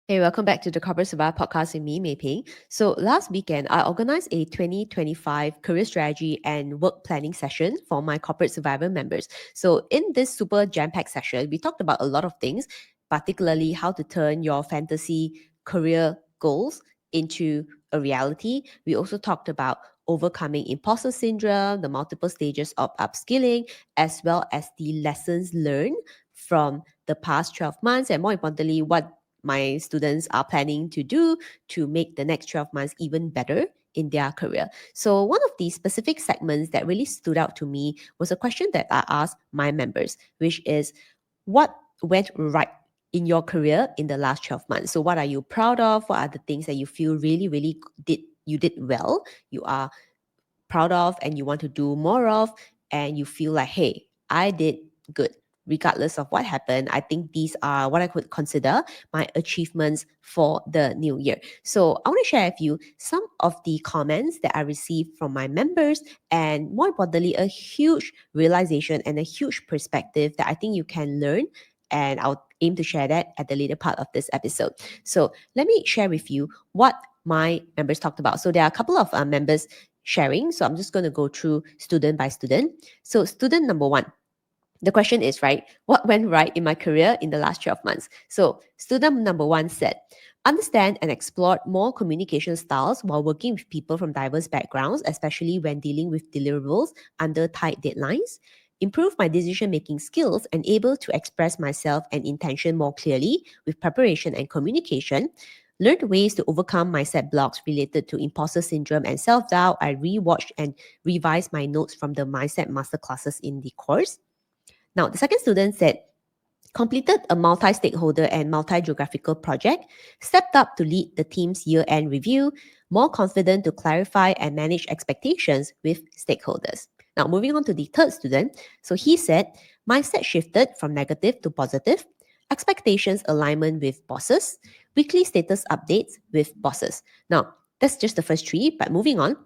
Hey, welcome back to the Corporate Survival Podcast with me, MEI PHING. So last weekend, I organized a 2025 career strategy and work planning session for my Corporate Survivor members. So in this super jam-packed session, we talked about a lot of things, particularly how to turn your fantasy career goals into a reality. We also talked about overcoming imposter syndrome, the multiple stages of upskilling, as well as the lessons learned from the past 12 months, and more importantly, what my students are planning to do to make the next 12 months even better in their career. So, one of the specific segments that really stood out to me was a question that I asked my members, which is what went right in your career in the last 12 months? So, what are you proud of? What are the things that you feel really did well? You are proud of and you want to do more of, and you feel like, hey, I did good. Regardless of what happened, I think these are what I could consider my achievements for the new year. So I want to share with you some of the comments that I received from my members, and more importantly, a huge realization and a huge perspective that I think you can learn. And I'll aim to share that at the later part of this episode. So let me share with you what my members talked about. So there are a couple of members sharing. So I'm just going to go through student by student. So student number one, the question is, right, what went right in my career in the last 12 months? So student number one said, understand and explore more communication styles while working with people from diverse backgrounds, especially when dealing with deliverables under tight deadlines. Improve my decision-making skills and able to express myself and intention more clearly with preparation and communication. Learned ways to overcome mindset blocks related to imposter syndrome and self-doubt. I rewatched and revised my notes from the mindset masterclasses in the course. Now, the second student said, completed a multi-stakeholder and multi-geographical project, stepped up to lead the team's year-end review, more confident to clarify and manage expectations with stakeholders. Now, moving on to the third student. So he said, mindset shifted from negative to positive, expectations alignment with bosses, weekly status updates with bosses. Now, that's just the first three, but moving on.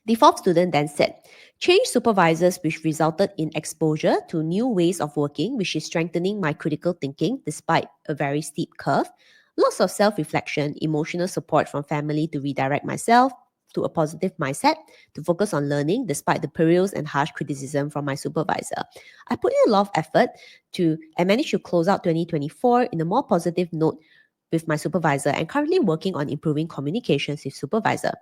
The fourth student then said, change supervisors which resulted in exposure to new ways of working, which is strengthening my critical thinking despite a very steep curve. Lots of self-reflection, emotional support from family to redirect myself to a positive mindset, to focus on learning despite the perils and harsh criticism from my supervisor. I put in a lot of effort to and managed to close out 2024 in a more positive note with my supervisor and currently working on improving communications with supervisor.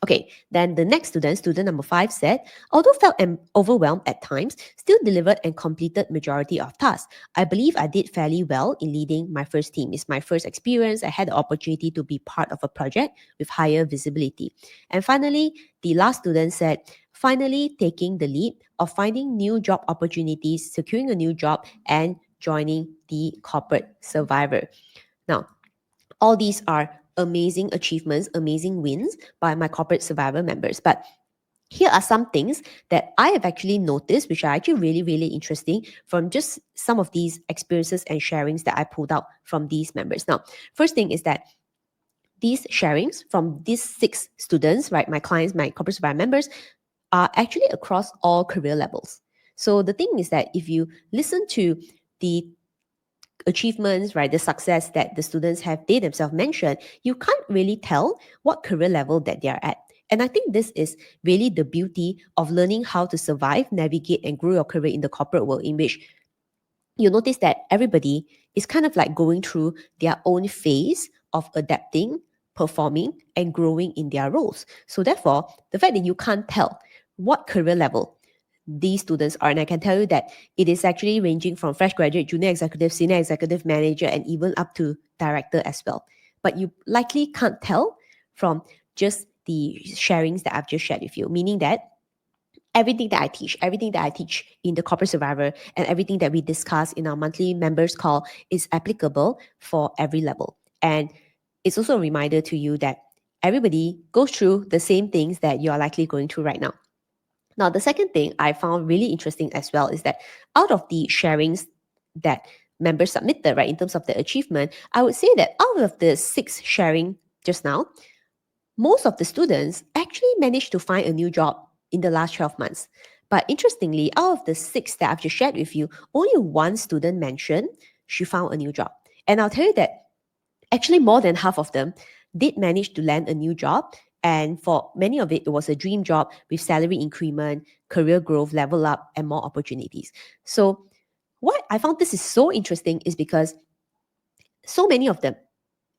Okay, then the next student, student number five said, although felt overwhelmed at times, still delivered and completed majority of tasks. I believe I did fairly well in leading my first team. It's my first experience. I had the opportunity to be part of a project with higher visibility. And finally, the last student said, finally taking the lead of finding new job opportunities, securing a new job, and joining the corporate survivor. Now, all these are amazing achievements, amazing wins by my corporate survivor members. But here are some things that I have actually noticed, which are actually really interesting from just some of these experiences and sharings that I pulled out from these members. Now, first thing is that these sharings from these 6 students, right, my clients, my corporate survivor members, are actually across all career levels. So the thing is that if you listen to the achievements, right, the success that the students have, they themselves mentioned, you can't really tell what career level that they are at. And I think this is really the beauty of learning how to survive, navigate, and grow your career in the corporate world, in which you notice that everybody is kind of like going through their own phase of adapting, performing, and growing in their roles. So therefore, the fact that you can't tell what career level these students are, and I can tell you that it is actually ranging from fresh graduate, junior executive, senior executive, manager, and even up to director as well. But you likely can't tell from just the sharings that I've just shared with you, meaning that everything that I teach in the corporate survivor, and everything that we discuss in our monthly members call is applicable for every level. And it's also a reminder to you that everybody goes through the same things that you are likely going through right now. Now, the second thing I found really interesting as well is that out of the sharings that members submitted, right, in terms of the achievement, I would say that out of the 6 sharing just now, most of the students actually managed to find a new job in the last 12 months. But interestingly, out of the 6 that I've just shared with you, only one student mentioned she found a new job. And I'll tell you that actually more than half of them did manage to land a new job. And for many of it, it was a dream job with salary increment, career growth, level up, and more opportunities. So what I found this is so interesting is because so many of them,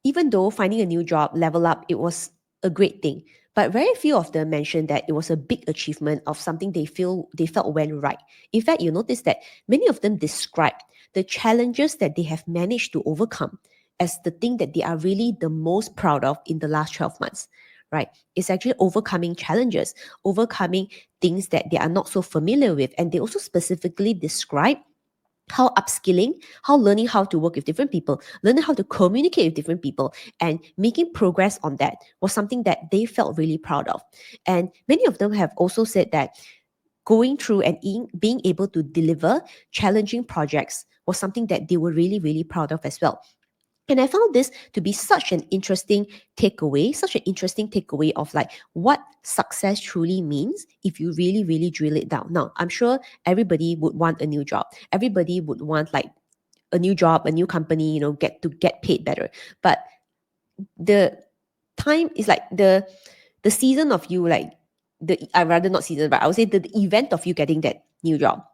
even though finding a new job, level up, it was a great thing. But very few of them mentioned that it was a big achievement of something they felt went right. In fact, you notice that many of them described the challenges that they have managed to overcome as the thing that they are really the most proud of in the last 12 months. Right? It's actually overcoming challenges, overcoming things that they are not so familiar with. And they also specifically describe how upskilling, how learning how to work with different people, learning how to communicate with different people, and making progress on that was something that they felt really proud of. And many of them have also said that going through and being able to deliver challenging projects was something that they were really, really proud of as well. And I found this to be such an interesting takeaway of like what success truly means if you really, really drill it down. Now, I'm sure everybody would want a new job. Everybody would want like a new job, a new company, get paid better. But the time is like the season of you, like I rather not season, but I would say the event of you getting that new job.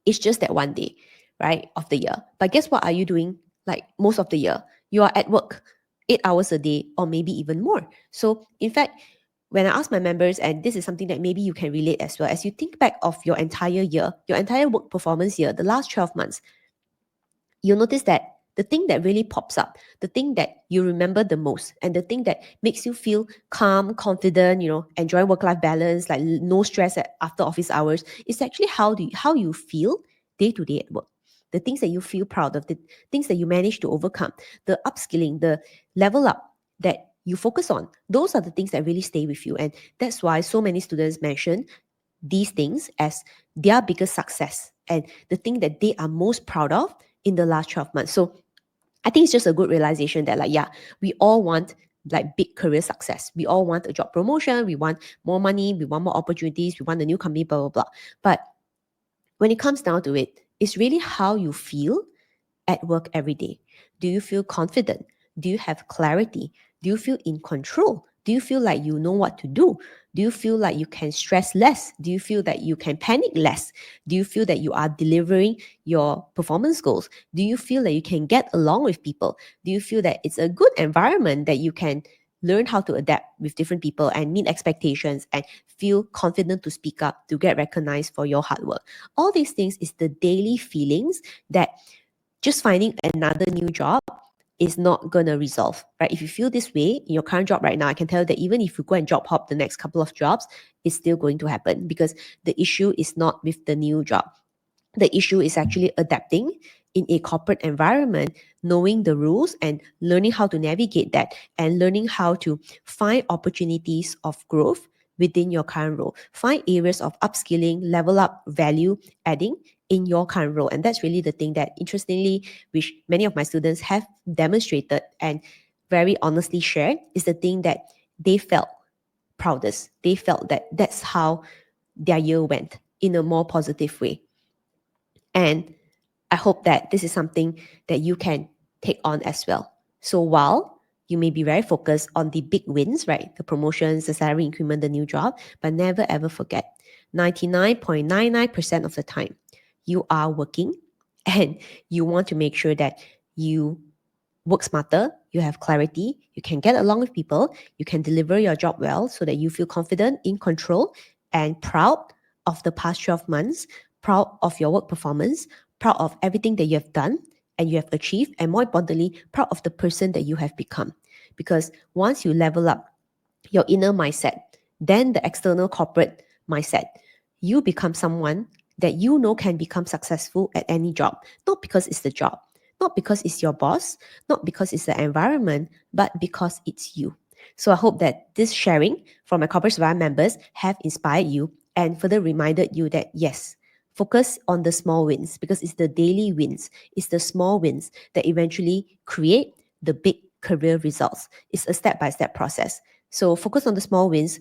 It's just that one day, right, of the year. But guess what are you doing like most of the year? You are at work 8 hours a day or maybe even more. So in fact, when I ask my members, and this is something that maybe you can relate as well, as you think back of your entire year, your entire work performance year, the last 12 months, you'll notice that the thing that really pops up, the thing that you remember the most, and the thing that makes you feel calm, confident, enjoy work-life balance, like no stress after office hours, is actually how you feel day to day at work. The things that you feel proud of, the things that you manage to overcome, the upskilling, the level up that you focus on, those are the things that really stay with you. And that's why so many students mention these things as their biggest success and the thing that they are most proud of in the last 12 months. So I think it's just a good realization that, like, yeah, we all want like big career success. We all want a job promotion. We want more money. We want more opportunities. We want a new company, blah, blah, blah. But when it comes down to it, it's really how you feel at work every day. Do you feel confident? Do you have clarity? Do you feel in control? Do you feel like you know what to do? Do you feel like you can stress less? Do you feel that you can panic less? Do you feel that you are delivering your performance goals? Do you feel that you can get along with people? Do you feel that it's a good environment that you can learn how to adapt with different people and meet expectations and feel confident to speak up, to get recognized for your hard work? All these things is the daily feelings that just finding another new job is not going to resolve, right? If you feel this way in your current job right now, I can tell you that even if you go and job hop the next couple of jobs, it's still going to happen because the issue is not with the new job. The issue is actually adapting in a corporate environment, knowing the rules and learning how to navigate that and learning how to find opportunities of growth within your current role. Find areas of upskilling, level up, value adding in your current role. And that's really the thing that, interestingly, which many of my students have demonstrated and very honestly shared, is the thing that they felt proudest. They felt that that's how their year went in a more positive way. And I hope that this is something that you can take on as well. So while you may be very focused on the big wins, right? The promotions, the salary increment, the new job, but never ever forget 99.99% of the time, you are working and you want to make sure that you work smarter, you have clarity, you can get along with people, you can deliver your job well so that you feel confident, in control, and proud of the past 12 months, proud of your work performance, proud of everything that you have done and you have achieved, and more importantly, proud of the person that you have become. Because once you level up your inner mindset, then the external corporate mindset, you become someone that you know can become successful at any job, not because it's the job, not because it's your boss, not because it's the environment, but because it's you. So I hope that this sharing from my Corporate Survivor members have inspired you and further reminded you that yes, focus on the small wins because it's the daily wins, it's the small wins that eventually create the big career results. It's a step-by-step process. So focus on the small wins,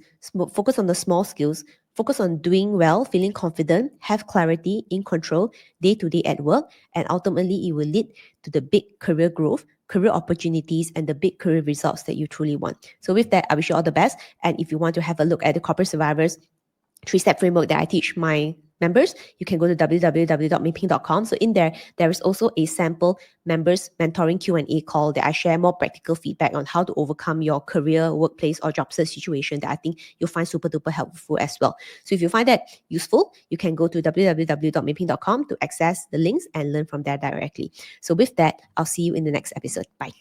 focus on the small skills, focus on doing well, feeling confident, have clarity, in control, day to day at work, and ultimately it will lead to the big career growth, career opportunities, and the big career results that you truly want. So with that, I wish you all the best. And if you want to have a look at the Corporate Survivors 3-step framework that I teach my members, you can go to www.meiping.com. So in there is also a sample members mentoring Q&A call that I share more practical feedback on how to overcome your career, workplace, or job search situation that I think you'll find super duper helpful as well. So if you find that useful, you can go to www.meiping.com to access the links and learn from there directly. So with that, I'll see you in the next episode. Bye.